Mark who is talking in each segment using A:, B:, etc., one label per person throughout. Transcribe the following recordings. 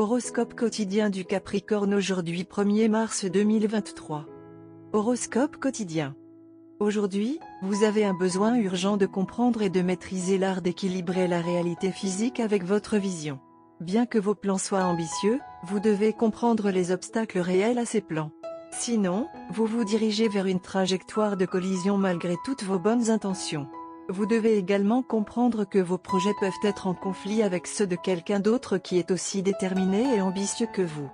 A: Horoscope quotidien du Capricorne aujourd'hui 1er mars 2023. Horoscope quotidien. Aujourd'hui, vous avez un besoin urgent de comprendre et de maîtriser l'art d'équilibrer la réalité physique avec votre vision. Bien que vos plans soient ambitieux, vous devez comprendre les obstacles réels à ces plans. Sinon, vous vous dirigez vers une trajectoire de collision malgré toutes vos bonnes intentions. Vous devez également comprendre que vos projets peuvent être en conflit avec ceux de quelqu'un d'autre qui est aussi déterminé et ambitieux que vous.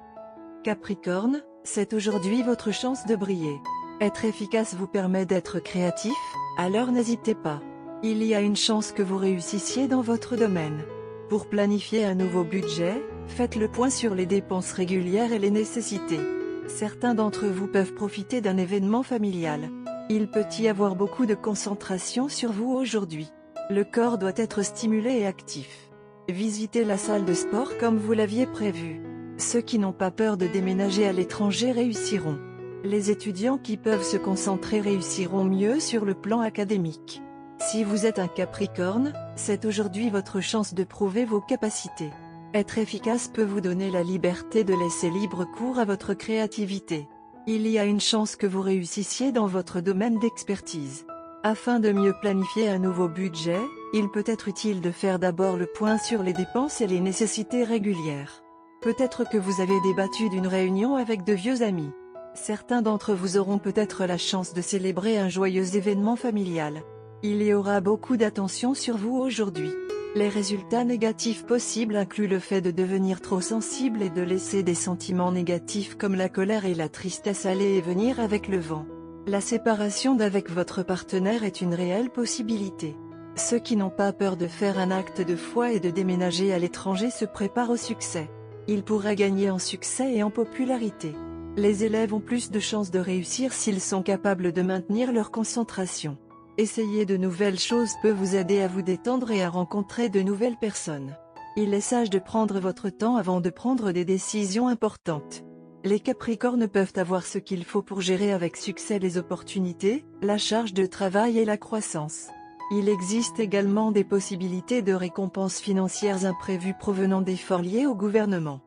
A: Capricorne, c'est aujourd'hui votre chance de briller. Être efficace vous permet d'être créatif, alors n'hésitez pas. Il y a une chance que vous réussissiez dans votre domaine. Pour planifier un nouveau budget, faites le point sur les dépenses régulières et les nécessités. Certains d'entre vous peuvent profiter d'un événement familial. Il peut y avoir beaucoup de concentration sur vous aujourd'hui. Le corps doit être stimulé et actif. Visitez la salle de sport comme vous l'aviez prévu. Ceux qui n'ont pas peur de déménager à l'étranger réussiront. Les étudiants qui peuvent se concentrer réussiront mieux sur le plan académique. Si vous êtes un Capricorne, c'est aujourd'hui votre chance de prouver vos capacités. Être efficace peut vous donner la liberté de laisser libre cours à votre créativité. Il y a une chance que vous réussissiez dans votre domaine d'expertise. Afin de mieux planifier un nouveau budget, il peut être utile de faire d'abord le point sur les dépenses et les nécessités régulières. Peut-être que vous avez débattu d'une réunion avec de vieux amis. Certains d'entre vous auront peut-être la chance de célébrer un joyeux événement familial. Il y aura beaucoup d'attention sur vous aujourd'hui. Les résultats négatifs possibles incluent le fait de devenir trop sensible et de laisser des sentiments négatifs comme la colère et la tristesse aller et venir avec le vent. La séparation d'avec votre partenaire est une réelle possibilité. Ceux qui n'ont pas peur de faire un acte de foi et de déménager à l'étranger se préparent au succès. Ils pourraient gagner en succès et en popularité. Les élèves ont plus de chances de réussir s'ils sont capables de maintenir leur concentration. Essayer de nouvelles choses peut vous aider à vous détendre et à rencontrer de nouvelles personnes. Il est sage de prendre votre temps avant de prendre des décisions importantes. Les Capricornes peuvent avoir ce qu'il faut pour gérer avec succès les opportunités, la charge de travail et la croissance. Il existe également des possibilités de récompenses financières imprévues provenant d'efforts liés au gouvernement.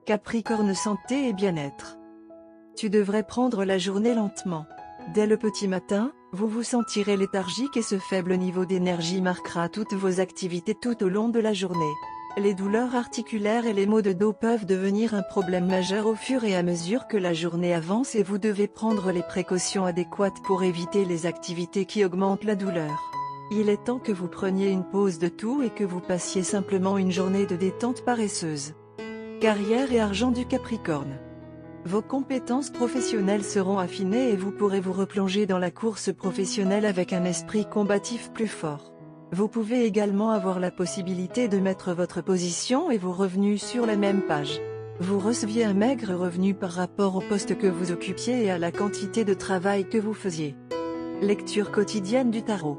A: Capricorne santé et bien-être. Tu devrais prendre la journée lentement. Dès le petit matin, vous vous sentirez léthargique et ce faible niveau d'énergie marquera toutes vos activités tout au long de la journée. Les douleurs articulaires et les maux de dos peuvent devenir un problème majeur au fur et à mesure que la journée avance et vous devez prendre les précautions adéquates pour éviter les activités qui augmentent la douleur. Il est temps que vous preniez une pause de tout et que vous passiez simplement une journée de détente paresseuse. Carrière et argent du Capricorne. Vos compétences professionnelles seront affinées et vous pourrez vous replonger dans la course professionnelle avec un esprit combatif plus fort. Vous pouvez également avoir la possibilité de mettre votre position et vos revenus sur la même page. Vous receviez un maigre revenu par rapport au poste que vous occupiez et à la quantité de travail que vous faisiez. Lecture quotidienne du tarot.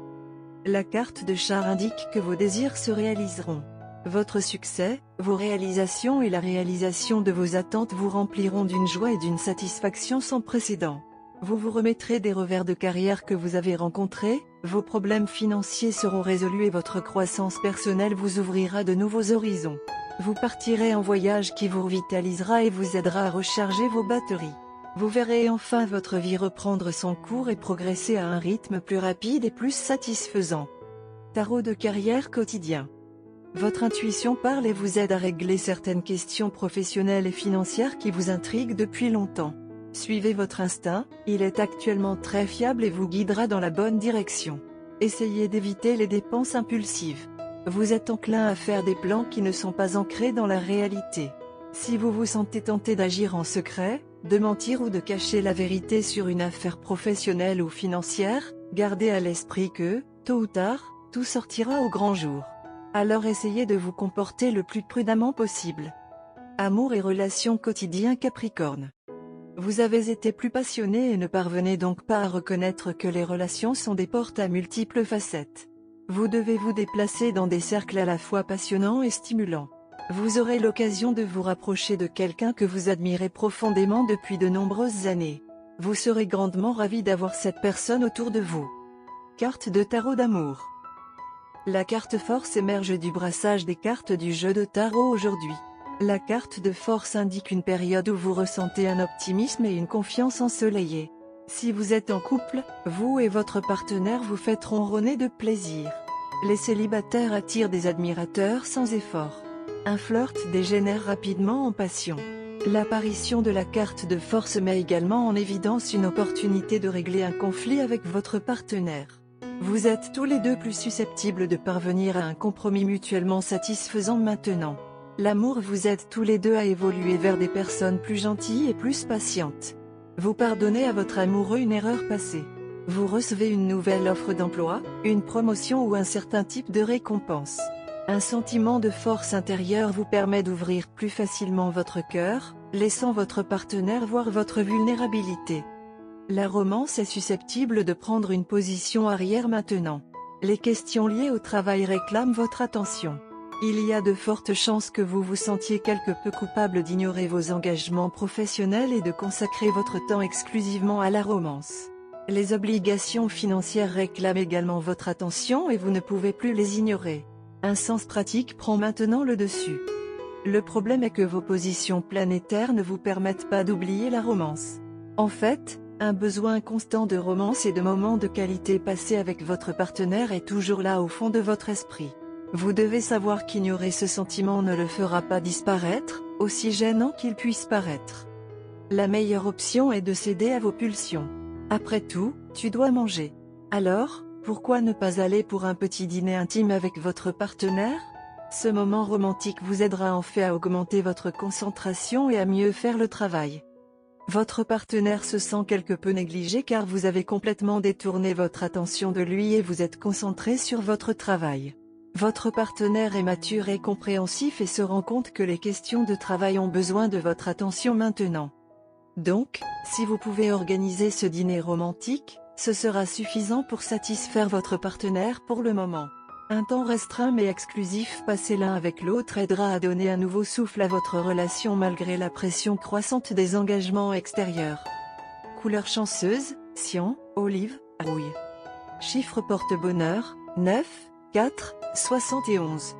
A: La carte de char indique que vos désirs se réaliseront. Votre succès, vos réalisations et la réalisation de vos attentes vous rempliront d'une joie et d'une satisfaction sans précédent. Vous vous remettrez des revers de carrière que vous avez rencontrés, vos problèmes financiers seront résolus et votre croissance personnelle vous ouvrira de nouveaux horizons. Vous partirez en voyage qui vous revitalisera et vous aidera à recharger vos batteries. Vous verrez enfin votre vie reprendre son cours et progresser à un rythme plus rapide et plus satisfaisant. Tarot de carrière quotidien. Votre intuition parle et vous aide à régler certaines questions professionnelles et financières qui vous intriguent depuis longtemps. Suivez votre instinct, il est actuellement très fiable et vous guidera dans la bonne direction. Essayez d'éviter les dépenses impulsives. Vous êtes enclin à faire des plans qui ne sont pas ancrés dans la réalité. Si vous vous sentez tenté d'agir en secret, de mentir ou de cacher la vérité sur une affaire professionnelle ou financière, gardez à l'esprit que, tôt ou tard, tout sortira au grand jour. Alors essayez de vous comporter le plus prudemment possible. Amour et relations quotidiens Capricorne. Vous avez été plus passionné et ne parvenez donc pas à reconnaître que les relations sont des portes à multiples facettes. Vous devez vous déplacer dans des cercles à la fois passionnants et stimulants. Vous aurez l'occasion de vous rapprocher de quelqu'un que vous admirez profondément depuis de nombreuses années. Vous serez grandement ravi d'avoir cette personne autour de vous. Carte de tarot d'amour. La carte force émerge du brassage des cartes du jeu de tarot aujourd'hui. La carte de force indique une période où vous ressentez un optimisme et une confiance ensoleillée. Si vous êtes en couple, vous et votre partenaire vous faites ronronner de plaisir. Les célibataires attirent des admirateurs sans effort. Un flirt dégénère rapidement en passion. L'apparition de la carte de force met également en évidence une opportunité de régler un conflit avec votre partenaire. Vous êtes tous les deux plus susceptibles de parvenir à un compromis mutuellement satisfaisant maintenant. L'amour vous aide tous les deux à évoluer vers des personnes plus gentilles et plus patientes. Vous pardonnez à votre amoureux une erreur passée. Vous recevez une nouvelle offre d'emploi, une promotion ou un certain type de récompense. Un sentiment de force intérieure vous permet d'ouvrir plus facilement votre cœur, laissant votre partenaire voir votre vulnérabilité. La romance est susceptible de prendre une position arrière maintenant. Les questions liées au travail réclament votre attention. Il y a de fortes chances que vous vous sentiez quelque peu coupable d'ignorer vos engagements professionnels et de consacrer votre temps exclusivement à la romance. Les obligations financières réclament également votre attention et vous ne pouvez plus les ignorer. Un sens pratique prend maintenant le dessus. Le problème est que vos positions planétaires ne vous permettent pas d'oublier la romance. En fait, un besoin constant de romance et de moments de qualité passés avec votre partenaire est toujours là au fond de votre esprit. Vous devez savoir qu'ignorer ce sentiment ne le fera pas disparaître, aussi gênant qu'il puisse paraître. La meilleure option est de céder à vos pulsions. Après tout, tu dois manger. Alors, pourquoi ne pas aller pour un petit dîner intime avec votre partenaire? Ce moment romantique vous aidera en fait à augmenter votre concentration et à mieux faire le travail. Votre partenaire se sent quelque peu négligé car vous avez complètement détourné votre attention de lui et vous êtes concentré sur votre travail. Votre partenaire est mature et compréhensif et se rend compte que les questions de travail ont besoin de votre attention maintenant. Donc, si vous pouvez organiser ce dîner romantique, ce sera suffisant pour satisfaire votre partenaire pour le moment. Un temps restreint mais exclusif passé l'un avec l'autre aidera à donner un nouveau souffle à votre relation malgré la pression croissante des engagements extérieurs. Couleur chanceuse, cyan, olive, rouille. Chiffre porte-bonheur, 9, 4, 71.